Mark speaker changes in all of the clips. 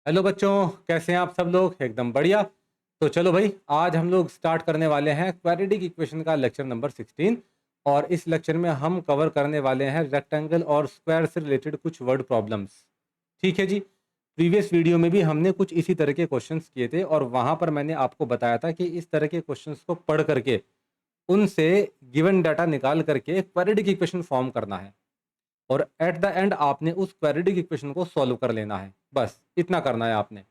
Speaker 1: Hello बच्चों, कैसे हैं आप सब लोग? एकदम बढ़िया। तो चलो भाई, आज हम लोग स्टार्ट करने वाले हैं क्वाड्रेटिक इक्वेशन का लेक्चर नंबर 16। और इस लेक्चर में हम कवर करने वाले हैं रेक्टेंगल और स्क्वायर से रिलेटेड कुछ वर्ड प्रॉब्लम्स। ठीक है जी। प्रीवियस वीडियो में भी हमने कुछ इसी तरह के क्वेश्चंस किए थे और वहाँ पर मैंने आपको बताया था कि इस तरह के क्वेश्चंस को पढ़ करके उनसे गिवन डाटा निकाल करके क्वाड्रेटिक इक्वेशन फॉर्म करना है और एट द एंड आपने उस क्वाड्रेटिक इक्वेशन को सॉल्व कर लेना है। बस इतना करना है आपने।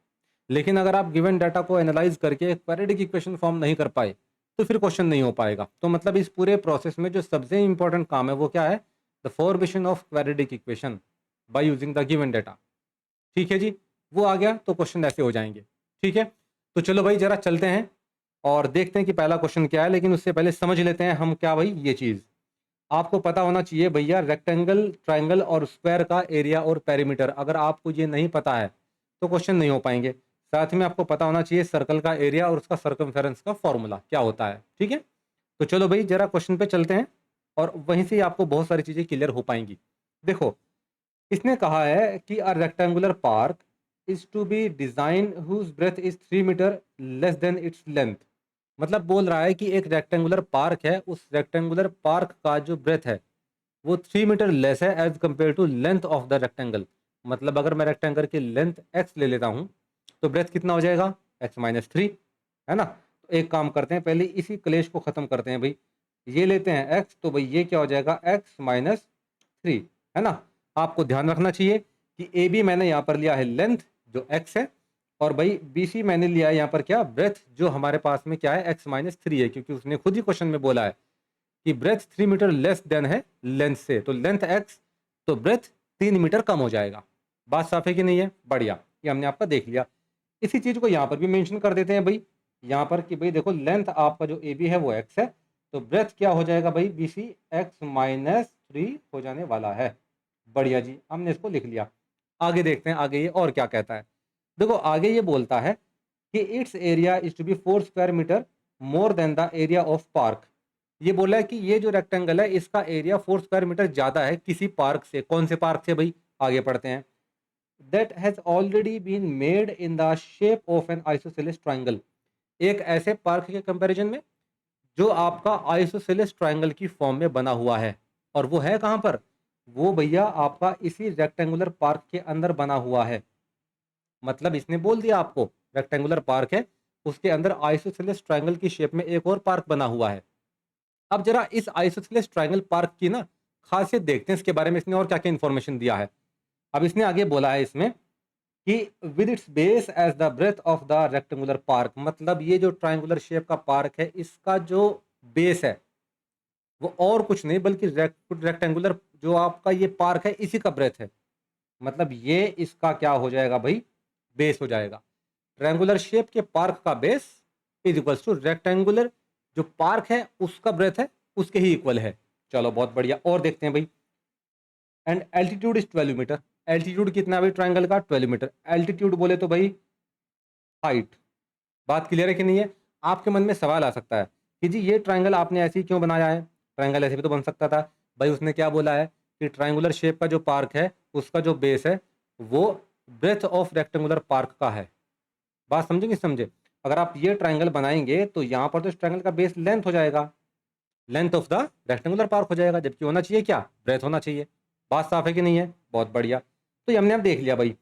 Speaker 1: लेकिन अगर आप गिवन डाटा को एनालाइज करके क्वाड्रेटिक इक्वेशन फॉर्म नहीं कर पाए तो फिर क्वेश्चन नहीं हो पाएगा। तो मतलब इस पूरे प्रोसेस में जो सबसे इंपॉर्टेंट काम है वो क्या है? The formation of quadratic equation by using the given data. ठीक है जी। वो आ गया तो क्वेश्चन ऐसे हो जाएंगे। ठीक है। तो चलो भाई जरा चलते हैं और देखते हैं कि पहला क्वेश्चन क्या है। लेकिन उससे पहले समझ लेते हैं हम क्या भाई ये चीज़ आपको पता होना चाहिए भैया। रेक्टेंगल, ट्रायंगल और स्क्वायर का एरिया और पेरीमीटर अगर आपको ये नहीं पता है तो क्वेश्चन नहीं हो पाएंगे। साथ में आपको पता होना चाहिए सर्कल का एरिया और उसका सर्कमफेरेंस का फॉर्मूला क्या होता है। ठीक है। तो चलो भाई जरा क्वेश्चन पे चलते हैं और वहीं से ही आपको बहुत सारी चीज़ें क्लियर हो पाएंगी। देखो, इसने कहा है कि a rectangular park is to be design whose breadth is 3 metre less than its length. मतलब बोल रहा है कि एक रेक्टेंगुलर पार्क है, उस रेक्टेंगुलर पार्क का जो ब्रेथ है वो 3 मीटर लेस है as compare to length of the rectangle. मतलब अगर मैं रेक्टेंगल की लेंथ एक्स ले लेता हूँ तो ब्रेथ कितना हो जाएगा? x-3। है ना? तो एक काम करते हैं, पहले इसी क्लेश को ख़त्म करते हैं भाई। ये लेते हैं x, तो भाई ये क्या हो जाएगा? x-3। है ना? आपको ध्यान रखना चाहिए कि ए बी मैंने यहाँ पर लिया है लेंथ जो x है, और भाई बी सी मैंने लिया है यहाँ पर क्या? ब्रेथ, जो हमारे पास में क्या है? x-3 है, क्योंकि उसने खुद ही क्वेश्चन में बोला है कि ब्रेथ 3 मीटर लेस देन है लेंथ से, तो लेंथ एक्स तो ब्रेथ 3 मीटर कम हो जाएगा। बात साफ है कि नहीं है? बढ़िया, ये हमने आपका देख लिया। इसी चीज को यहाँ पर भी मेंशन कर देते हैं भाई, यहाँ पर कि भाई देखो लेंथ आपका जो ए बी है वो एक्स है, तो ब्रेथ क्या हो जाएगा भाई? बी सी x-3 हो जाने वाला है। बढ़िया जी, हमने इसको लिख लिया। आगे देखते हैं आगे ये और क्या कहता है। देखो आगे ये बोलता है कि its area is to be 4 square metre more than the area of park. ये बोला है कि ये जो रेक्टेंगल है इसका एरिया 4 स्क्वायर मीटर ज्यादा है किसी पार्क से। कौन से पार्क से भाई? आगे पढ़ते हैं। That has already been made in the shape of an isosceles triangle. एक ऐसे पार्क के कंपैरिजन में जो आपका आइसोसेलेस ट्राइंगल की फॉर्म में बना हुआ है। और वो है कहां पर? वो भैया आपका इसी रेक्टेंगुलर पार्क के अंदर बना हुआ है। मतलब इसने बोल दिया आपको रेक्टेंगुलर पार्क है, उसके अंदर आइसोसेलेस ट्राइंगल की शेप में एक और पार्क बना हुआ है। अब जरा इस आइसोसेलेस ट्राइंगल पार्क की ना खासियत देखते हैं, इसके बारे में इसने और क्या क्या इंफॉर्मेशन दिया है। अब इसने आगे बोला है इसमें कि with its base as the breadth of the rectangular park. मतलब ये जो ट्राइंगुलर शेप का पार्क है इसका जो बेस है वो और कुछ नहीं बल्कि रेक्टेंगुलर जो आपका ये पार्क है इसी का ब्रेथ है। मतलब ये इसका क्या हो जाएगा भाई? बेस हो जाएगा। ट्रायंगुलर शेप के पार्क का base is equals two rectangular जो पार्क है उसका ब्रेथ है उसके ही इक्वल है। चलो बहुत बढ़िया, और देखते हैं भाई। And altitude is 12 metre. Altitude कितना है भाई ट्रायंगल का? 12 मीटर। एल्टीट्यूड बोले तो भाई हाइट। बात क्लियर है कि नहीं है? आपके मन में सवाल आ सकता है कि जी ये ट्रायंगल आपने ऐसे ही क्यों बनाया है? ट्रायंगल ऐसे भी तो बन सकता था। भाई उसने क्या बोला है कि ट्रायंगुलर शेप का जो पार्क है उसका जो बेस है वो ब्रेथ ऑफ रेक्टेंगुलर पार्क का है। बात समझेंगे? समझे? अगर आप ये ट्रायंगल बनाएंगे तो यहाँ पर तो इस ट्रायंगल का बेस लेंथ हो जाएगा, length of the rectangular park हो जाएगा, जबकि होना चाहिए क्या? ब्रेथ होना चाहिए। बात साफ है कि नहीं है? बहुत बढ़िया। तो ये हमने अब देख लिया भाई।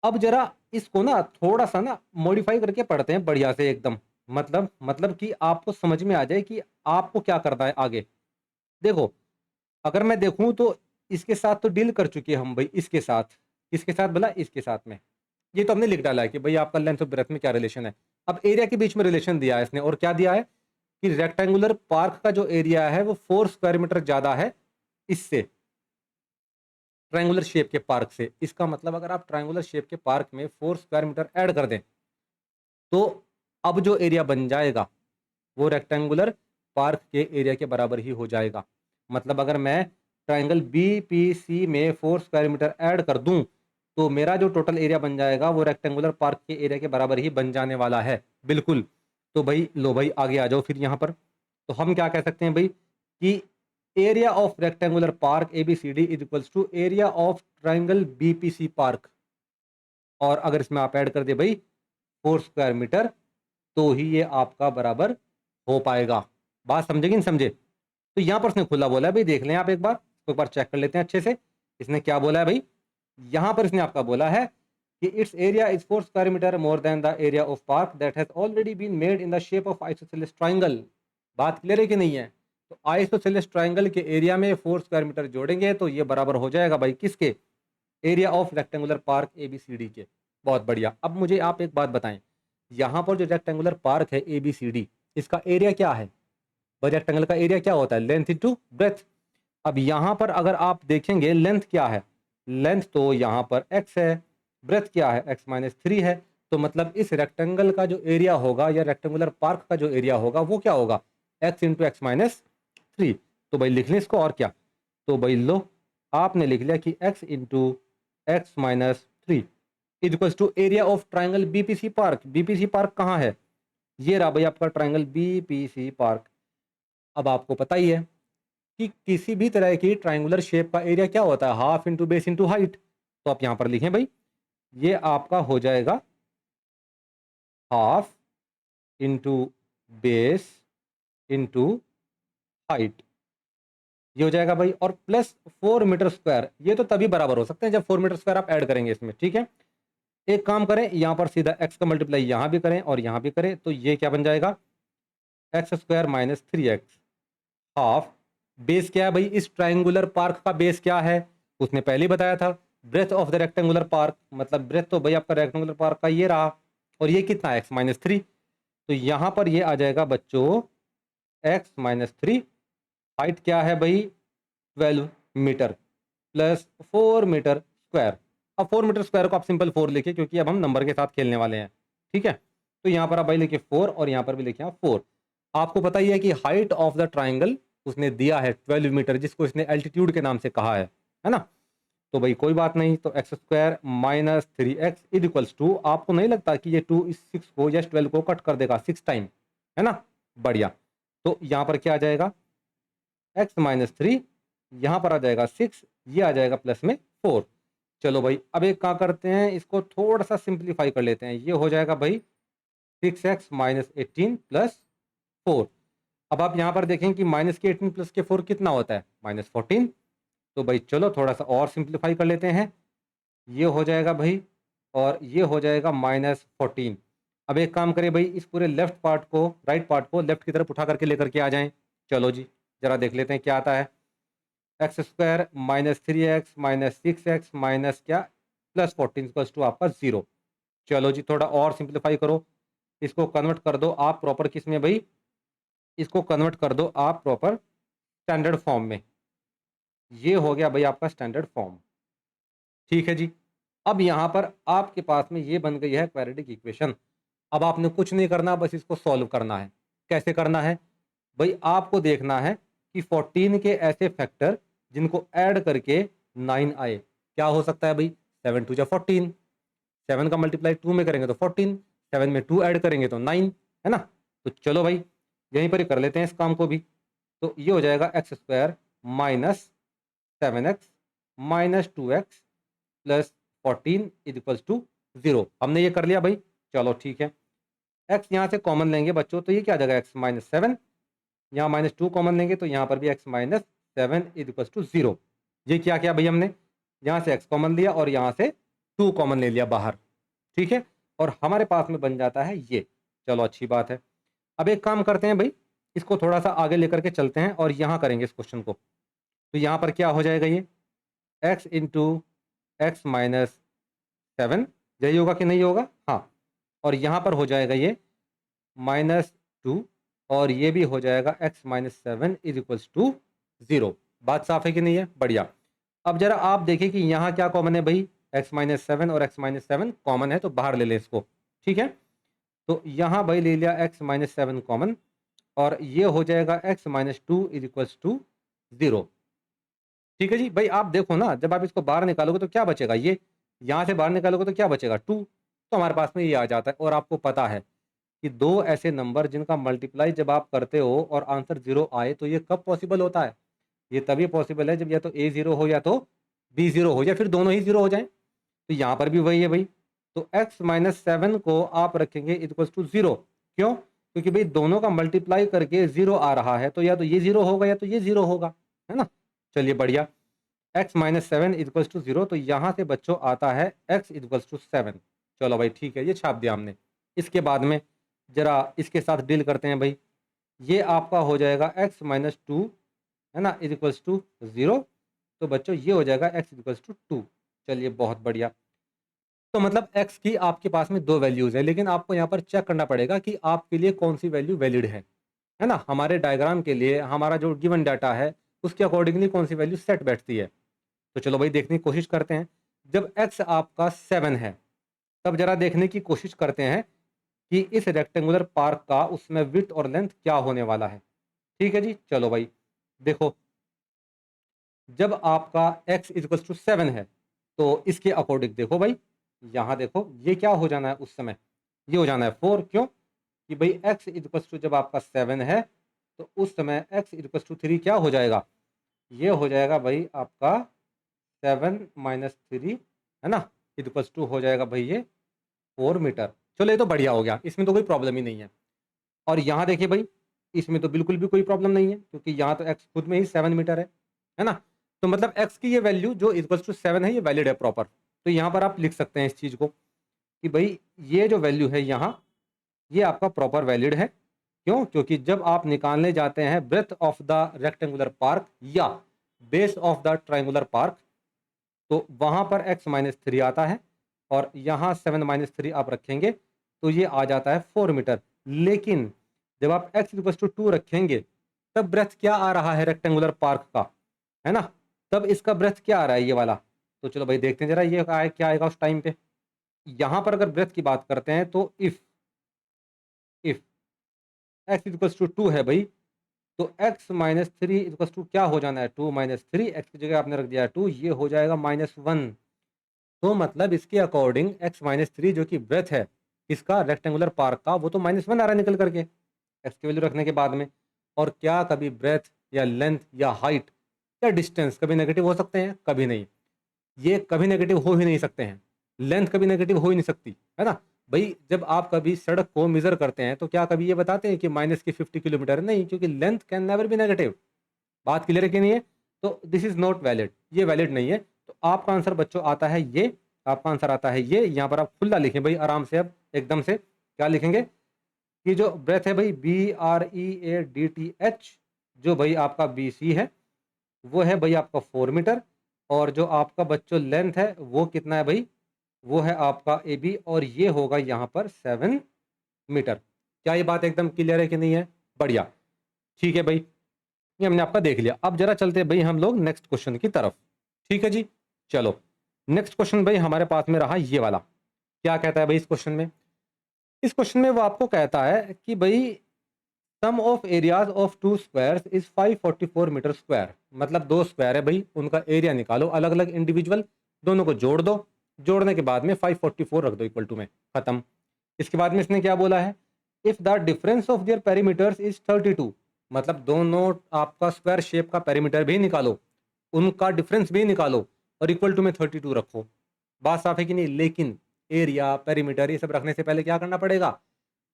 Speaker 1: अब जरा इसको ना थोड़ा सा ना मॉडिफाई करके पढ़ते हैं बढ़िया से एकदम। मतलब कि आपको समझ में आ जाए कि आपको क्या करना है आगे। देखो, अगर मैं देखूं तो इसके साथ तो डील कर चुके हैं हम भाई। इसके साथ, किसके साथ बोला? इसके साथ में। ये तो हमने लिख डाला है कि भाई आपका लेंथ और ब्रेथ में क्या रिलेशन है। अब एरिया के बीच में रिलेशन दिया है इसने, और क्या दिया है कि रेक्टेंगुलर पार्क का जो एरिया है वो 4 स्क्वायर मीटर ज्यादा है इससे, ट्रायंगुलर शेप के पार्क से। इसका मतलब अगर आप ट्रायंगुलर शेप के पार्क में 4 स्क्वायर मीटर ऐड कर दें तो अब जो एरिया बन जाएगा वो रेक्टेंगुलर पार्क के एरिया के बराबर ही हो जाएगा। मतलब अगर मैं ट्रायंगल बी पी सी में 4 स्क्वायर मीटर ऐड कर दूं तो मेरा जो टोटल एरिया बन जाएगा वो रेक्टेंगुलर पार्क के एरिया के बराबर ही बन जाने वाला है। बिल्कुल। तो भाई लो भाई आगे आ जाओ फिर यहाँ पर। तो हम क्या कह सकते हैं भाई कि area of rectangular park A B C D is equals to area of triangle B P C park. और अगर इसमें आप ऐड कर दे भाई 4 स्क्वायर मीटर तो ही ये आपका बराबर हो पाएगा। बात समझे कि नहीं समझे? तो यहाँ पर उसने खुला बोला है भाई, देख लें आप एक बार चेक कर लेते हैं अच्छे से। इसने क्या बोला है भाई, यहाँ पर इसने आपका बोला है कि its area is 4 square metre more than the area of park that has already been made in the shape of isosceles triangle. बात क्लियर है कि नहीं है? तो आइसोसेलेस ट्राइंगल के एरिया में 4 स्क्वायर मीटर जोड़ेंगे तो ये बराबर हो जाएगा भाई किसके? Area of rectangular park ABCD के। बहुत बढ़िया। अब मुझे आप एक बात बताएं, यहाँ पर जो रेक्टेंगुलर पार्क है ABCD, इसका एरिया क्या है? भाई रेक्टेंगल का एरिया क्या होता है? Length into breadth. अब यहाँ पर अगर आप देखेंगे लेंथ क्या है, लेंथ तो यहाँ पर x है, ब्रेथ क्या है? x-3 है। तो मतलब इस रेक्टेंगल का जो एरिया होगा या रेक्टेंगुलर पार्क का जो एरिया होगा वो क्या होगा? x into x-3। तो भाई लिख लें इसको और क्या। तो भाई लो आपने लिख लिया कि x into x-3 equals to area of triangle BPC park. BPC park कहाँ है? ये रहा भाई आपका ट्राइंगल BPC पार्क। अब आपको पता ही है कि किसी भी तरह की ट्राइंगुलर शेप का एरिया क्या होता है? Half into base into height. तो आप यहाँ पर लिखें भाई, ये आपका हो जाएगा half into base into height. ये हो जाएगा भाई, और प्लस 4 मीटर स्क्वायर। ये तो तभी बराबर हो सकते हैं जब 4 मीटर स्क्वायर आप ऐड करेंगे इसमें। ठीक है, एक काम करें, यहाँ पर सीधा x का मल्टीप्लाई यहाँ भी करें और यहाँ भी करें, तो ये क्या बन जाएगा? x² minus 3x half. Base क्या है भाई? इस ट्राइंगुलर पार्क का बेस क्या है? उसने पहले ही बताया था, breadth of the rectangular park. मतलब ब्रेथ तो भाई आपका रेक्टेंगुलर पार्क का ये रहा, और ये कितना है? x-3। तो यहाँ पर ये आ जाएगा बच्चों x-3। हाइट क्या है भाई? 12 मीटर प्लस 4 मीटर स्क्वायर। अब 4 मीटर स्क्वायर को आप सिंपल 4 लिखिए क्योंकि अब हम नंबर के साथ खेलने वाले हैं। ठीक है, तो यहाँ पर आप भाई लिखिए 4 और यहाँ पर भी लिखिए आप 4। आपको पता ही है कि हाइट ऑफ द ट्राइंगल उसने दिया है 12 मीटर, जिसको इसने एल्टीट्यूड के नाम से कहा है ना? तो भाई कोई बात नहीं, तो x² minus 3x equals to, आपको नहीं लगता कि ये 2 इस 6 को या 12 को कट कर देगा 6 टाइम, है ना? बढ़िया। तो यहाँ पर क्या आ जाएगा? x-3, यहाँ पर आ जाएगा 6, ये आ जाएगा प्लस में 4। चलो भाई अब एक क्या करते हैं, इसको थोड़ा सा सिंप्लीफाई कर लेते हैं। ये हो जाएगा भाई 6x माइनस 18 प्लस 4। अब आप यहाँ पर देखें कि माइनस के 18 प्लस के 4 कितना होता है? -14। तो भाई चलो थोड़ा सा और सिंप्लीफाई कर लेते हैं। ये हो जाएगा भाई, और ये हो जाएगा -14। अब एक काम करें भाई, इस पूरे लेफ्ट पार्ट को, राइट पार्ट को लेफ्ट की तरफ उठा करके लेकर के आ जाएं। चलो जी जरा देख लेते हैं क्या आता है। x² minus 3x minus 6x minus क्या प्लस 14 इक्वल्स टू आपका 0। चलो जी थोड़ा और सिंप्लीफाई करो, इसको कन्वर्ट कर दो आप प्रॉपर किस में भाई? इसको कन्वर्ट कर दो आप प्रॉपर स्टैंडर्ड फॉर्म में। ये हो गया भाई आपका स्टैंडर्ड फॉर्म। ठीक है जी, अब यहाँ पर आपके पास में ये बन गई है क्वाड्रेटिक इक्वेशन। अब आपने कुछ नहीं करना, बस इसको सॉल्व करना है। कैसे करना है भाई? आपको देखना है कि 14 के ऐसे फैक्टर जिनको ऐड करके 9 आए। क्या हो सकता है भाई? 7 2 14, 7 का मल्टीप्लाई 2 में करेंगे तो 14, 7 में 2 ऐड करेंगे तो 9, है ना? तो चलो भाई यहीं पर ही कर लेते हैं इस काम को भी। तो ये हो जाएगा x² minus 7x minus 2x plus 14 equals to 0। हमने ये कर लिया भाई। चलो ठीक है, x यहाँ से कॉमन लेंगे बच्चों, तो ये क्या आ जाएगा? x-7। यहाँ -2 कॉमन लेंगे तो यहाँ पर भी x-7 इक्वल्स टू 0। ये क्या किया भाई हमने? यहाँ से x कॉमन लिया और यहाँ से 2 कॉमन ले लिया बाहर। ठीक है, और हमारे पास में बन जाता है ये। चलो अच्छी बात है। अब एक काम करते हैं भाई, इसको थोड़ा सा आगे लेकर के चलते हैं और यहाँ करेंगे इस क्वेश्चन को। तो यहाँ पर क्या हो जाएगा? ये x इंटू x-7, यही होगा कि नहीं होगा? हाँ, और यहाँ पर हो जाएगा ये -2, और ये भी हो जाएगा x-7 इक्वल्स टू 0। बात साफ है कि नहीं है? बढ़िया। अब जरा आप देखिए कि यहाँ क्या कॉमन है भाई? x-7 और x-7 कॉमन है, तो बाहर ले लें इसको। ठीक है, तो यहाँ भाई ले लिया x-7 कॉमन, और ये हो जाएगा x-2 इक्वल्स टू 0। ठीक है जी भाई, आप देखो ना, जब आप इसको बाहर निकालोगे तो क्या बचेगा? ये यहाँ से बाहर निकालोगे तो क्या बचेगा? 2। तो हमारे पास में ये आ जाता है। और आपको पता है कि दो ऐसे नंबर जिनका मल्टीप्लाई जब आप करते हो और आंसर 0 आए तो ये कब पॉसिबल होता है? ये तभी पॉसिबल है जब या तो a 0 हो या तो b 0 हो, या फिर दोनों ही 0 हो जाएं। तो यहाँ पर भी वही है भाई, तो x माइनस 7 को आप रखेंगे इक्वल्स टू 0। क्यों? क्योंकि भाई दोनों का मल्टीप्लाई करके 0 आ रहा है, तो या तो ये 0 होगा या तो ये 0 होगा, है ना। चलिए बढ़िया, x माइनस 7 इक्वल्स टू 0, तो यहाँ से बच्चों आता है x इक्वल्स टू 7। चलो भाई ठीक है, ये छाप दिया हमने। इसके बाद में जरा इसके साथ डील करते हैं भाई। ये आपका हो जाएगा x माइनस 2, है ना, इक्वल्स टू 0। तो बच्चों ये हो जाएगा x इक्वल्स टू 2। चलिए बहुत बढ़िया। तो मतलब x की आपके पास में दो वैल्यूज़ है, लेकिन आपको यहाँ पर चेक करना पड़ेगा कि आपके लिए कौन सी वैल्यू वैलिड है ना। हमारे डायग्राम के लिए हमारा जो गिवन डाटा है उसके अकॉर्डिंगली कौन सी वैल्यू सेट बैठती है। तो चलो भाई देखने की कोशिश करते हैं। जब x आपका 7 है तब जरा देखने की कोशिश करते हैं कि इस रेक्टेंगुलर पार्क का उसमें विड्थ और लेंथ क्या होने वाला है। ठीक है जी, चलो भाई देखो, जब आपका x इक्वल्स टू 7 है तो इसके अकॉर्डिंग देखो भाई, यहाँ देखो ये क्या हो जाना है उस समय, ये हो जाना है 4। क्यों? कि भाई x इक्वल्स टू जब आपका 7 है तो उस समय x इक्वल्स टू 3 क्या हो जाएगा, ये हो जाएगा भाई आपका 7 माइनस 3, है ना, इक्वल्स टू हो जाएगा भाई ये 4 मीटर। चलो ये तो बढ़िया हो गया, इसमें तो कोई प्रॉब्लम ही नहीं है। और यहाँ देखिए भाई, इसमें तो बिल्कुल भी कोई प्रॉब्लम नहीं है, क्योंकि यहाँ तो x खुद में ही 7 मीटर है ना। तो मतलब x की ये वैल्यू जो इक्वल्स टू 7 है ये वैलिड है प्रॉपर। तो यहाँ पर आप लिख सकते हैं इस चीज़ को कि भाई ये जो वैल्यू है यहाँ, ये आपका प्रॉपर वैलिड है। क्यों? क्योंकि जब आप निकालने जाते हैं breadth of the rectangular park या base of the triangular park, तो वहाँ पर x माइनस 3 आता है और यहाँ 7 माइनस 3 आप रखेंगे तो ये आ जाता है 4 मीटर। लेकिन जब आप x इक्वल टू 2 रखेंगे तब ब्रेथ क्या आ रहा है रेक्टेंगुलर पार्क का, है ना, तब इसका ब्रेथ क्या आ रहा है ये वाला। तो चलो भाई देखते हैं जरा ये क्या आएगा उस टाइम पे। यहाँ पर अगर ब्रेथ की बात करते हैं तो इफ x इक्वल टू 2 है भाई, तो x माइनस 3 इक्वल टू क्या हो जाना है, 2 माइनस 3, एक्स की जगह आपने रख दिया है 2, ये हो जाएगा -1। तो मतलब इसके अकॉर्डिंग x माइनस 3 जो कि ब्रेथ है इसका रेक्टेंगुलर पार्क का, वो तो -1 आ रहा है निकल करके x की वैल्यू रखने के बाद में। और क्या कभी ब्रेथ या लेंथ या हाइट या डिस्टेंस कभी नेगेटिव हो सकते हैं? कभी नहीं। ये कभी नेगेटिव हो ही नहीं सकते हैं। लेंथ कभी नेगेटिव हो ही नहीं सकती, है ना। भाई जब आप कभी सड़क को मेजर करते हैं तो क्या कभी ये बताते हैं कि माइनस की 50 किलोमीटर? नहीं, क्योंकि length can never be negative. बात क्लियर है कि नहीं है? तो दिस इज नॉट वैलिड, ये वैलिड नहीं है। तो आपका आंसर बच्चों आता है ये, आपका आंसर आता है ये। यहाँ पर आप खुला लिखें भाई आराम से, अब एकदम से क्या लिखेंगे कि जो ब्रेथ है भाई BREADTH, जो भाई आपका BC है वो है भाई आपका 4 मीटर। और जो आपका बच्चों लेंथ है वो कितना है भाई, वो है आपका AB, और ये होगा यहाँ पर 7 मीटर। क्या ये बात एकदम क्लियर है कि नहीं है? बढ़िया, ठीक है भाई, ये हमने आपका देख लिया। अब जरा चलते हैं भाई हम लोग नेक्स्ट क्वेश्चन की तरफ। ठीक है जी, चलो नेक्स्ट क्वेश्चन भाई हमारे पास में रहा ये वाला। क्या कहता है भाई इस क्वेश्चन में? इस क्वेश्चन में वो आपको कहता है कि भाई sum of areas of two squares is 544 metre square. मतलब दो स्क्वायर है भाई, उनका एरिया निकालो अलग अलग इंडिविजुअल, दोनों को जोड़ दो, जोड़ने के बाद में 544 रख दो इक्वल टू में, खत्म। इसके बाद में इसने क्या बोला है, if the difference of their perimeters is 32। मतलब दोनों आपका स्क्वायर शेप का पेरीमीटर भी निकालो, उनका डिफरेंस भी निकालो और इक्वल टू में 32 रखो। बात साफ है कि नहीं? लेकिन एरिया पेरीमीटर ये सब रखने से पहले क्या करना पड़ेगा,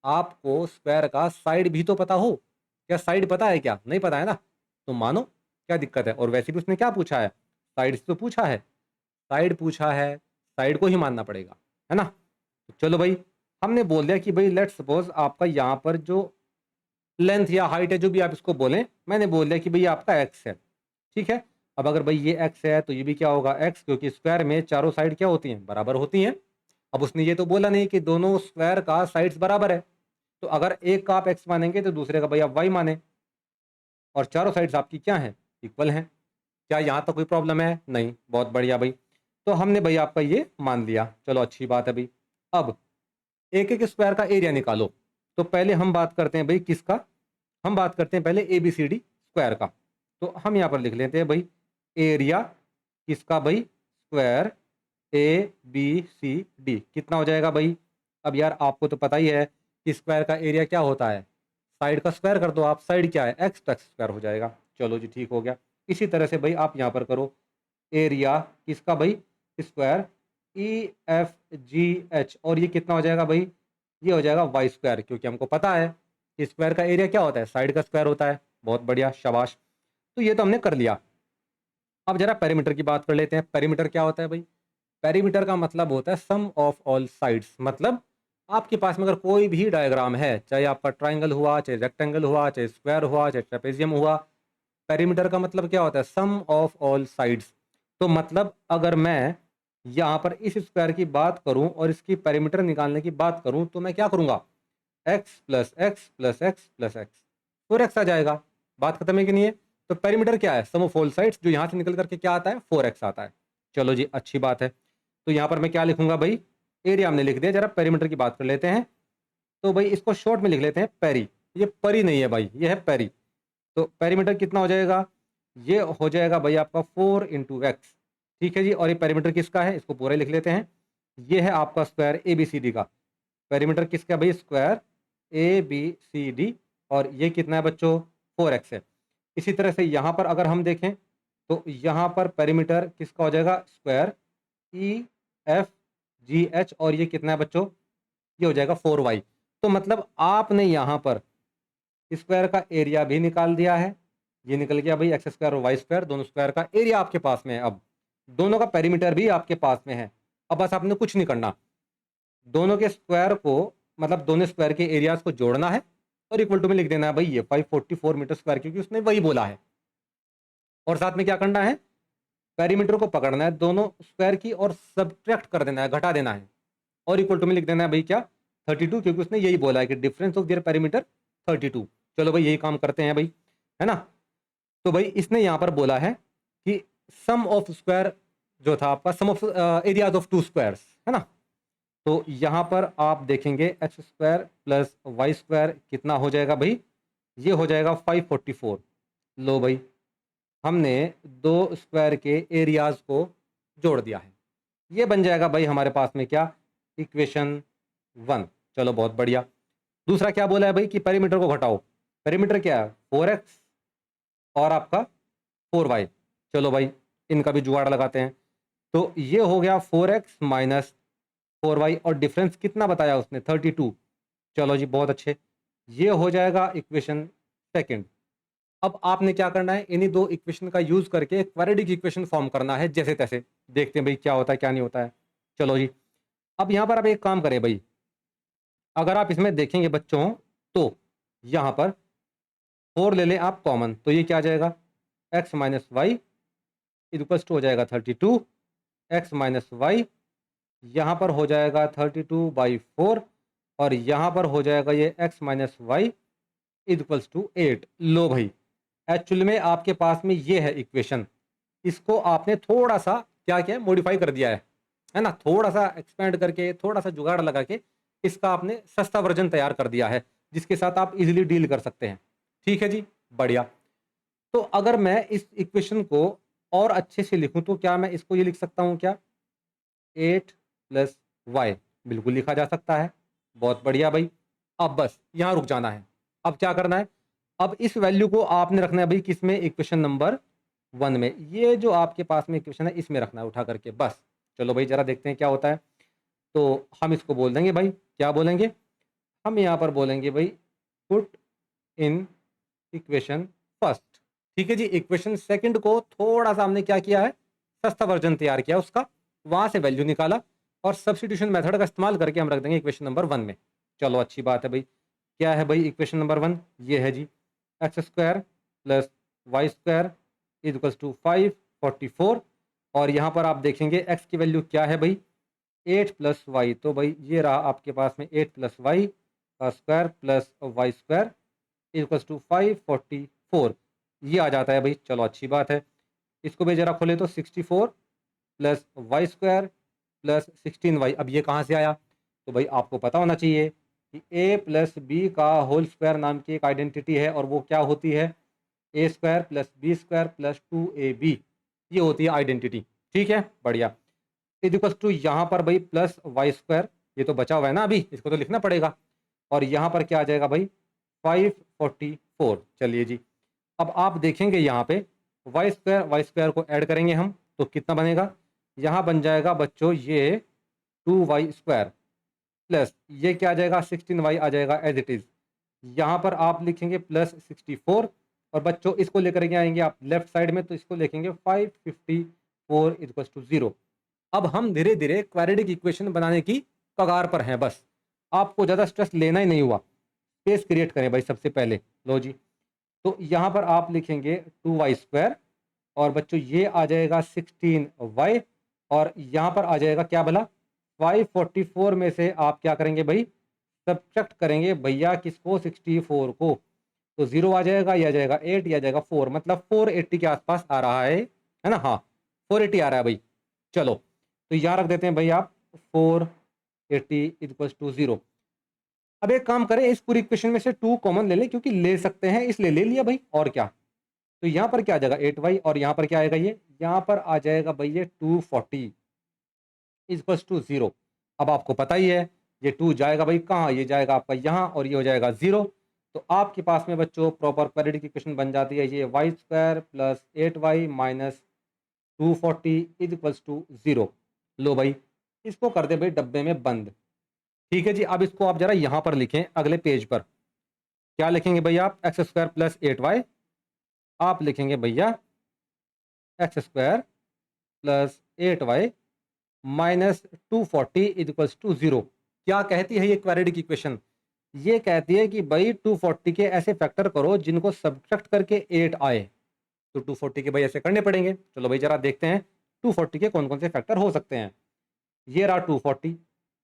Speaker 1: आपको स्क्वायर का साइड भी तो पता हो। क्या साइड पता है? क्या नहीं पता है ना, तो मानो क्या दिक्कत है। और वैसे भी उसने क्या पूछा है, साइड से तो पूछा है, साइड पूछा है, साइड को ही मानना पड़ेगा, है ना। तो चलो भाई हमने बोल दिया कि भाई लेट्स सपोज आपका यहाँ पर जो लेंथ या हाइट है, जो भी आप इसको बोलें, मैंने बोल दिया कि भाई आपका एक्स है। ठीक है, अब अगर भाई ये एक्स है तो ये भी क्या होगा एक्स, क्योंकि स्क्वायर में चारों साइड क्या होती हैं, बराबर होती हैं। अब उसने ये तो बोला नहीं कि दोनों स्क्वायर का साइड्स बराबर है, तो अगर एक का आप एक्स मानेंगे तो दूसरे का भाई आप वाई माने, और चारों साइड्स आपकी क्या हैं, इक्वल हैं। क्या यहाँ तक कोई प्रॉब्लम है? नहीं, बहुत बढ़िया भाई। तो हमने भाई आपका ये मान लिया, चलो अच्छी बात है भाई। अब एक एक स्क्वायर का एरिया निकालो। तो पहले हम बात करते हैं भाई किसका, हम बात करते हैं पहले ABCD स्क्वायर का। तो हम यहाँ पर लिख लेते हैं भाई एरिया किसका भाई, स्क्वायर ABCD कितना हो जाएगा भाई। अब यार आपको तो पता ही है कि स्क्वायर का एरिया क्या होता है, साइड का स्क्वायर कर दो आप, साइड क्या है एक्स, तो एक्स स्क्वायर हो जाएगा। चलो जी ठीक हो गया। इसी तरह से भाई आप यहाँ पर करो एरिया किसका भाई, स्क्वायर EFGH, और ये कितना हो जाएगा भाई, ये हो जाएगा वाई स्क्वायर, क्योंकि हमको पता है कि स्क्वायर का एरिया क्या होता है, साइड का स्क्वायर होता है। बहुत बढ़िया, शाबाश। तो ये तो हमने कर लिया। अब जरा पेरीमीटर की बात कर लेते हैं। पेरीमीटर क्या होता है भाई? पेरीमीटर का मतलब होता है सम ऑफ ऑल साइड्स। मतलब आपके पास में अगर कोई भी डायग्राम है, चाहे आपका ट्राइंगल हुआ, चाहे रेक्टेंगल हुआ, चाहे स्क्वायर हुआ, चाहे ट्रेपेजियम हुआ, पेरीमीटर का मतलब क्या होता है? सम ऑफ ऑल साइड्स। तो मतलब अगर मैं यहाँ पर इस स्क्वायर की बात करूँ और इसकी पेरीमीटर निकालने की बात करूँ, तो मैं क्या करूँगा? X plus x plus x plus x, 4x आ जाएगा। बात खत्म है कि नहीं है? तो पेरीमीटर क्या है? सम ऑफ ऑल साइड्स, जो यहाँ से निकल करके क्या आता है? 4x आता है। चलो जी, अच्छी बात है। तो यहाँ पर मैं क्या लिखूंगा भाई? एरिया हमने लिख दिया। जरा पेरीमीटर की बात कर लेते हैं। तो भाई इसको शॉर्ट में लिख लेते हैं पेरी। ये परी नहीं है भाई, ये है पेरी। तो पेरीमीटर कितना हो जाएगा? ये हो जाएगा भाई आपका 4 इंटू एक्स। ठीक है जी। और ये पेरीमीटर किसका है? इसको पूरा ही लिख लेते हैं। ये है आपका square A B C D का। पेरीमीटर किसका है भाई? Square A B C D. और ये कितना है बच्चों? 4x है। इसी तरह से यहाँ पर अगर हम देखें तो यहाँ पर पेरीमीटर किसका हो जाएगा? Square EFGH। और ये कितना है बच्चों? ये हो जाएगा 4y। तो मतलब आपने यहाँ पर स्क्वायर का एरिया भी निकाल दिया है। ये निकल गया भाई एक्स स्क्वायर और वाई स्क्वायर, दोनों स्क्वायर का एरिया आपके पास में है। अब दोनों का पेरीमीटर भी आपके पास में है। अब बस आपने कुछ नहीं करना, दोनों के स्क्वायर को, मतलब दोनों स्क्वायर के एरियाज को जोड़ना है और इक्वल टू में लिख देना है भाई ये 544 मीटर स्क्वायर, क्योंकि उसने वही बोला है। और साथ में क्या करना है? पेरीमीटर को पकड़ना है दोनों स्क्वायर की और सब्ट्रैक्ट कर देना है, घटा देना है। और इक्वल टू में लिख देना है भाई क्या? 32, क्योंकि उसने यही बोला है कि डिफरेंस ऑफ देयर पेरीमीटर 32। चलो भाई यही काम करते हैं भाई, है ना? तो भाई इसने यहाँ पर बोला है कि सम ऑफ स्क्वायर जो था आपका, sum of areas of two squares, है ना? तो यहाँ पर आप देखेंगे x square plus Y square कितना हो जाएगा भाई? ये हो जाएगा 544। लो भाई, हमने दो स्क्वायर के एरियाज को जोड़ दिया है। ये बन जाएगा भाई हमारे पास में क्या? इक्वेशन 1। चलो बहुत बढ़िया। दूसरा क्या बोला है भाई? कि पेरीमीटर को घटाओ। पेरीमीटर क्या है? 4x और आपका 4y। चलो भाई इनका भी जुगाड़ लगाते हैं। तो ये हो गया 4x माइनस 4y, और डिफरेंस कितना बताया उसने? 32। चलो जी बहुत अच्छे, ये हो जाएगा इक्वेशन सेकंड। अब आपने क्या करना है? इन्हीं दो इक्वेशन का यूज करके एक क्वाड्रेटिक इक्वेशन फॉर्म करना है, जैसे तैसे। देखते हैं भाई क्या होता है क्या नहीं होता है। चलो जी, अब यहाँ पर आप एक काम करें भाई, अगर आप इसमें देखेंगे बच्चों, तो यहाँ पर 4 ले लें आप कॉमन, तो ये क्या आ जाएगा? x minus Y equals to हो जाएगा 32। x माइनस वाई यहाँ पर हो जाएगा 32/4, और यहाँ पर हो जाएगा ये x minus Y equals to 8। लो भाई, एक्चुअल में आपके पास में ये है इक्वेशन। इसको आपने थोड़ा सा क्या किया है? मॉडिफाई कर दिया है ना? थोड़ा सा एक्सपेंड करके, थोड़ा सा जुगाड़ लगा के इसका आपने सस्ता वर्जन तैयार कर दिया है, जिसके साथ आप इजीली डील कर सकते हैं। ठीक है जी, बढ़िया। तो अगर मैं इस इक्वेशन को और अच्छे से लिखूं तो क्या मैं इसको ये लिख सकता हूं क्या? 8 प्लस वाई, बिल्कुल लिखा जा सकता है। बहुत बढ़िया भाई। अब बस यहाँ रुक जाना है। अब क्या करना है? अब इस वैल्यू को आपने रखना है भाई किसमें? इक्वेशन नंबर 1 में। ये जो आपके पास में इक्वेशन है इसमें रखना है उठा करके, बस। चलो भाई जरा देखते हैं क्या होता है। तो हम इसको बोल देंगे भाई, क्या बोलेंगे? हम यहाँ पर बोलेंगे भाई पुट इन इक्वेशन फर्स्ट। ठीक है जी। इक्वेशन सेकंड को थोड़ा सा हमने क्या किया है? सस्ता वर्जन तैयार किया उसका, वहां से वैल्यू निकाला और सब्स्टिट्यूशन मेथड का इस्तेमाल करके हम रख देंगे इक्वेशन नंबर 1 में। चलो अच्छी बात है भाई। क्या है भाई इक्वेशन नंबर 1? ये है जी x square plus Y square equals to 544। और यहाँ पर आप देखेंगे एक्स की वैल्यू क्या है भाई? 8 प्लस वाई। तो भाई ये रहा आपके पास में 8 प्लस वाई का square plus Y square equals to 544। ये आ जाता है भाई। चलो अच्छी बात है। इसको भी जरा खोले तो 64 plus Y square plus 16y। अब ये कहाँ से आया? तो भाई आपको पता होना चाहिए कि a प्लस बी का होल स्क्वायर नाम की एक आइडेंटिटी है, और वो क्या होती है? A square plus b square plus 2ab। ये होती है आइडेंटिटी। ठीक है, बढ़िया। इक्वल्स टू यहाँ पर भाई प्लस वाई स्क्वायर, ये तो बचा हुआ है ना अभी, इसको तो लिखना पड़ेगा। और यहाँ पर क्या आ जाएगा भाई? 544। चलिए जी, अब आप देखेंगे यहाँ पे वाई स्क्वायर को ऐड करेंगे हम, तो कितना बनेगा? यहाँ बन जाएगा बच्चों ये 2y² प्लस ये क्या आ जाएगा 16y आ जाएगा एज इट इज़। यहाँ पर आप लिखेंगे प्लस 64 और बच्चों इसको लेकर के आएंगे आप लेफ्ट साइड में, तो इसको लिखेंगे 554 इक्वल्स टू 0। अब हम धीरे धीरे क्वाड्रेटिक इक्वेशन बनाने की कगार पर हैं। बस आपको ज़्यादा स्ट्रेस लेना ही नहीं हुआ। स्पेस क्रिएट करें भाई सबसे पहले। लो जी, तो यहाँ पर आप लिखेंगे 2y² और बच्चों ये आ जाएगा 16y और यहाँ पर आ जाएगा क्या भला 544 में से आप क्या करेंगे भाई सब्ट्रैक्ट करेंगे भैया किसको 64 को, तो 0 आ जाएगा, या जाएगा 8 या जाएगा 4, मतलब 480 के आसपास आ रहा है ना। हाँ 480 आ रहा है भाई। चलो तो यहाँ रख देते हैं भाई आप 480 इक्वल्स टू 0। अब एक काम करें, इस पूरी इक्वेशन में से 2 कॉमन ले लें, क्योंकि ले सकते हैं इसलिए ले लिया भाई, और क्या। तो यहाँ पर क्या आ जाएगा 8y और यहाँ पर क्या आएगा ये, यहाँ पर आ जाएगा भाई ये 240 इक्वल्स टू 0। अब आपको पता ही है ये 2 जाएगा भाई कहाँ, ये जाएगा आपका यहाँ और ये हो जाएगा 0। तो आपके पास में बच्चों प्रॉपर क्वाड्रेटिक इक्वेशन बन जाती है ये y² plus 8y minus 240 equals to 0। लो भाई इसको कर दे भाई डब्बे में बंद। ठीक है जी, अब इसको आप जरा यहाँ पर लिखें अगले पेज पर। क्या लिखेंगे भैया आप x² प्लस 8y, आप लिखेंगे भैया x² plus 8y minus 240 equals to 0। क्या कहती है ये क्वाड्रेटिक इक्वेशन, ये कहती है कि भाई 240 के ऐसे फैक्टर करो जिनको सब्ट्रैक्ट करके 8 आए। तो 240 के भाई ऐसे करने पड़ेंगे। चलो भाई जरा देखते हैं 240 के कौन कौन से फैक्टर हो सकते हैं। ये रहा 240,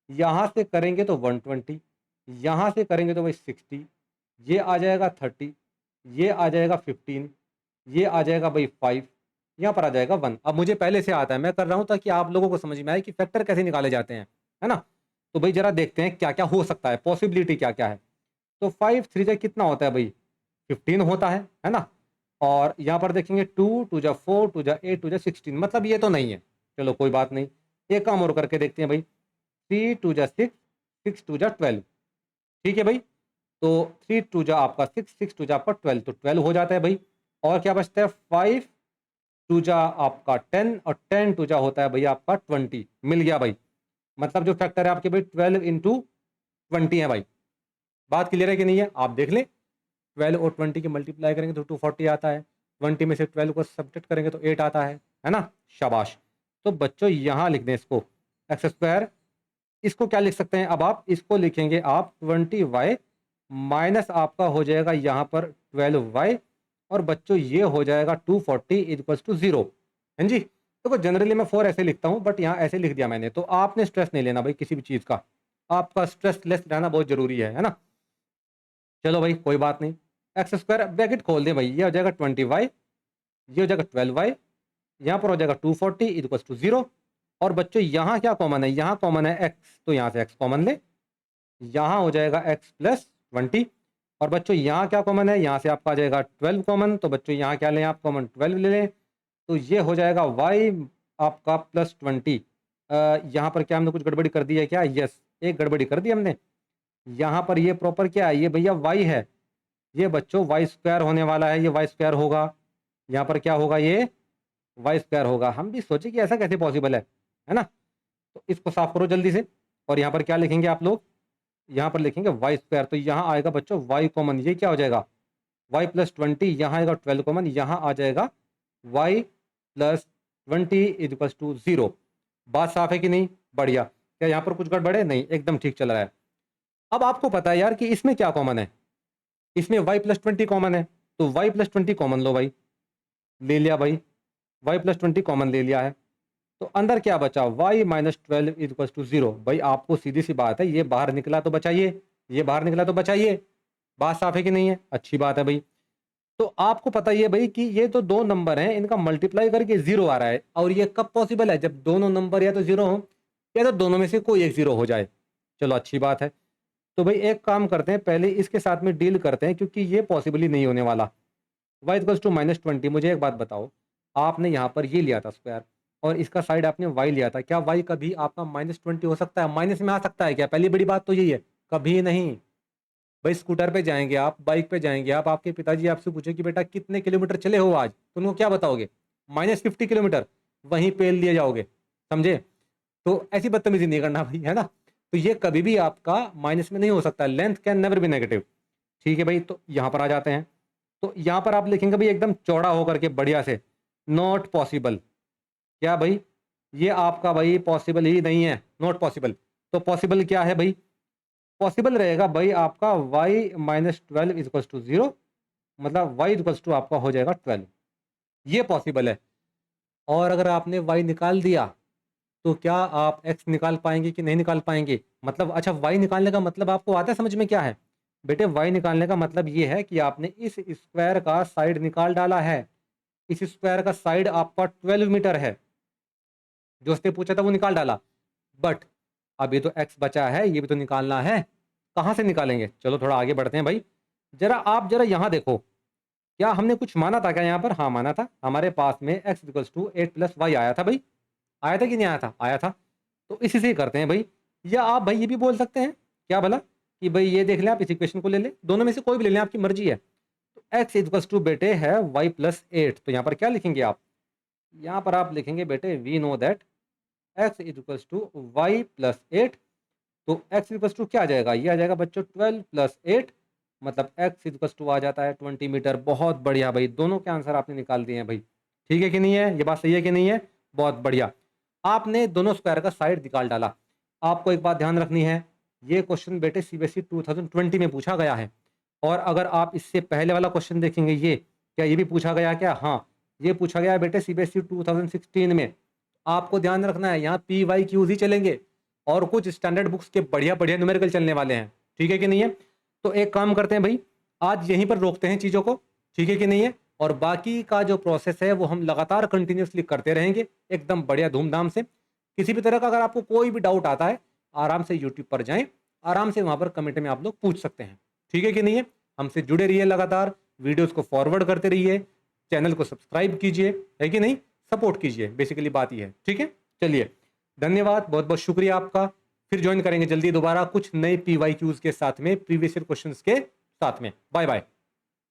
Speaker 1: यहाँ से करेंगे तो 120, यहाँ से करेंगे तो भाई 60, ये आ जाएगा 30, ये आ जाएगा 15, ये आ जाएगा भाई 5, यहाँ पर आ जाएगा 1। अब मुझे पहले से आता है, मैं कर रहा हूँ ताकि आप लोगों को समझ में आए कि फैक्टर कैसे निकाले जाते हैं, है ना। तो भाई जरा देखते हैं क्या क्या हो सकता है, पॉसिबिलिटी क्या क्या है। तो 5 3 जा कितना होता है भाई 15 होता है ना। और यहाँ पर देखेंगे 2 2 जा 4 2 जा 8 2 जा 16, मतलब ये तो नहीं है। चलो कोई बात नहीं, एक काम और करके देखते हैं भाई 3 2 जा 6 6 2 जा 12। ठीक है भाई, तो 3 2 जा आपका 6 6 2 जा आपका 12, तो 12 हो जाता है भाई। और क्या बचता है 5 2 जा आपका 10 और 10 2 जा होता है भाई आपका 20। मिल गया भाई, मतलब जो फैक्टर है आपके भाई 12 इंटू 20 है भाई। बात क्लियर है कि नहीं है, आप देख लें। 12 और 20 के मल्टीप्लाई करेंगे तो 240 आता है, 20 में से 12 को सब्ट्रैक्ट करेंगे तो 8 आता है ना। शाबाश। तो बच्चों यहाँ लिख दें इसको x², इसको क्या लिख सकते हैं अब आप, इसको लिखेंगे आप 20y माइनस आपका हो जाएगा यहाँ पर 12y, और बच्चों ये हो जाएगा 240 इक्वल्स टू 0। है जी। तो जनरली मैं 4 ऐसे लिखता हूँ, बट यहाँ ऐसे लिख दिया मैंने, तो आपने स्ट्रेस नहीं लेना भाई किसी भी चीज़ का, आपका स्ट्रेस लेस रहना बहुत जरूरी है ना। चलो भाई कोई बात नहीं, x² ब्रैकेट खोल दे भाई, ये हो जाएगा 20y, ये हो जाएगा 12y, यहाँ पर हो जाएगा 240 इक्वल्स टू 0। और बच्चों यहाँ क्या कॉमन है, यहाँ कॉमन है x, तो यहाँ से x कॉमन ले, यहाँ हो जाएगा x प्लस 20। और बच्चों यहाँ क्या कॉमन है, यहाँ से आपका आ जाएगा 12 कॉमन, तो बच्चों यहाँ क्या लें आप कॉमन 12 ले लें, तो ये हो जाएगा y आपका प्लस 20। यहाँ पर क्या हमने कुछ गड़बड़ी कर दी है क्या, यस एक गड़बड़ी कर दी हमने। यहाँ पर ये प्रॉपर क्या है, ये भैया y है, ये बच्चों y² होने वाला है, ये y² होगा। यहाँ पर क्या होगा, ये y² होगा। हम भी सोचे कि ऐसा कैसे पॉसिबल है ना। तो इसको साफ करो जल्दी से। और यहाँ पर क्या लिखेंगे आप लोग, यहाँ पर लिखेंगे y², तो यहाँ आएगा बच्चों y कॉमन, ये क्या हो जाएगा y प्लस 20, यहाँ आएगा 12 कॉमन, यहाँ आ जाएगा y प्लस 20 इक्वल्स टू 0। बात साफ है कि नहीं, बढ़िया। क्या यहाँ पर कुछ गड़बड़ है, नहीं एकदम ठीक चल रहा है। अब आपको पता है यार कि इसमें क्या कॉमन है, इसमें y प्लस 20 कॉमन है, तो y प्लस 20 कॉमन लो भाई, ले लिया भाई, y प्लस 20 कॉमन ले लिया है। तो अंदर क्या बचा, y माइनस 12 इक्वल्स टू 0। भाई आपको सीधी सी बात है, ये बाहर निकला तो बचाइए, ये बाहर निकला तो बचाइए। बात साफ है कि नहीं है, अच्छी बात है भाई। तो आपको पता ही है भाई कि ये तो दो नंबर हैं, इनका मल्टीप्लाई करके 0 आ रहा है। और ये कब पॉसिबल है, जब दोनों नंबर या तो 0 हो या तो दोनों में से कोई एक 0 हो जाए। चलो अच्छी बात है। तो भाई एक काम करते हैं, पहले इसके साथ में डील करते हैं, क्योंकि ये पॉसिबल ही नहीं होने वाला। y इक्वल्स टू माइनस 20, मुझे एक बात बताओ, आपने यहाँ पर ये लिया था स्क्वायर और इसका साइड आपने y लिया था, क्या y कभी आपका -20 हो सकता है, माइनस में आ सकता है क्या? पहली बड़ी बात तो यही है, कभी नहीं। भाई स्कूटर पे जाएंगे आप, बाइक पे जाएंगे आप, आपके पिताजी आपसे पूछे कि बेटा कितने किलोमीटर चले हो आज, तो उनको क्या बताओगे, -50 किलोमीटर, वहीं पेल लिए जाओगे। समझे? तो ऐसी बदतमीजी नहीं करना भाई, है ना? तो ये कभी भी आपका माइनस में नहीं हो सकता, length can never be negative. ठीक है भाई, तो यहाँ पर आ जाते हैं। तो यहाँ पर आप लिखेंगे भाई एकदम चौड़ा होकर के बढ़िया से, नॉट पॉसिबल। क्या भाई? ये आपका भाई पॉसिबल ही नहीं है, नॉट पॉसिबल। तो पॉसिबल क्या है भाई? पॉसिबल रहेगा भाई आपका y minus 12 is equals to 0, मतलब y इक्वल्स टू आपका हो जाएगा 12। ये पॉसिबल है। और अगर आपने y निकाल दिया तो क्या आप x निकाल पाएंगे कि नहीं निकाल पाएंगे? मतलब अच्छा, y निकालने का मतलब आपको आता है समझ में क्या है? बेटे y निकालने का मतलब ये है कि आपने इस स्क्वायर का साइड निकाल डाला है। इस स्क्वायर का साइड आपका 12 मीटर है, जो उसने पूछा था वो निकाल डाला। बट अब ये तो x बचा है, ये भी तो निकालना है। कहाँ से निकालेंगे? चलो थोड़ा आगे बढ़ते हैं भाई। आप जरा यहाँ देखो, क्या हमने कुछ माना था क्या यहाँ पर? हाँ माना था, हमारे पास में x equals to 8 plus Y आया था भाई। आया था कि नहीं आया था? आया था। तो इसी से ही करते हैं भाई। या आप भाई ये भी बोल सकते हैं, क्या भला, कि भाई ये देख लें, आप इस इक्वेशन को ले लें, दोनों में से कोई भी ले लें, आपकी मर्जी है। तो x इक्वल्स टू बेटे है y प्लस 8, तो यहाँ पर क्या लिखेंगे आप? यहाँ पर आप लिखेंगे बेटे we know that x equals to Y plus 8। तो x इक्वल्स टू क्या आ जाएगा? ये आ जाएगा बच्चों 12 प्लस 8, मतलब x इक्वल्स टू आ जाता है 20 मीटर। बहुत बढ़िया भाई, दोनों के आंसर आपने निकाल दिए हैं भाई। ठीक है कि नहीं है? ये बात सही है कि नहीं है? बहुत बढ़िया, आपने दोनों स्क्वायर का साइड निकाल डाला। आपको एक बात ध्यान रखनी है, ये क्वेश्चन बेटे सीबीएसई 2020 में पूछा गया है। और अगर आप इससे पहले वाला क्वेश्चन देखेंगे, ये क्या ये भी पूछा गया क्या? हाँ, ये पूछा गया बेटे सीबीएसई 2016 में। आपको ध्यान रखना है, यहाँ पी वाई क्यूज ही चलेंगे और कुछ स्टैंडर्ड बुक्स के बढ़िया बढ़िया न्यूमेरिकल चलने वाले हैं। ठीक है कि नहीं है? तो एक काम करते हैं भाई, आज यहीं पर रोकते हैं चीज़ों को। ठीक है कि नहीं है? और बाकी का जो प्रोसेस है वो हम लगातार कंटिन्यूसली करते रहेंगे, एकदम बढ़िया धूमधाम से। किसी भी तरह का अगर आपको कोई भी डाउट आता है, आराम से यूट्यूब पर जाएं, आराम से वहाँ पर कमेंट में आप लोग पूछ सकते हैं। ठीक है कि नहीं है? हमसे जुड़े रहिए, लगातार वीडियोस को फॉरवर्ड करते रहिए, चैनल को सब्सक्राइब कीजिए, है कि नहीं? सपोर्ट कीजिए, बेसिकली बात ये है। ठीक है, चलिए, धन्यवाद, बहुत बहुत शुक्रिया आपका। फिर ज्वाइन करेंगे जल्दी दोबारा कुछ नए पीवाईक्यूज के साथ में, प्रीवियस ईयर क्वेश्चंस के साथ में। Bye bye.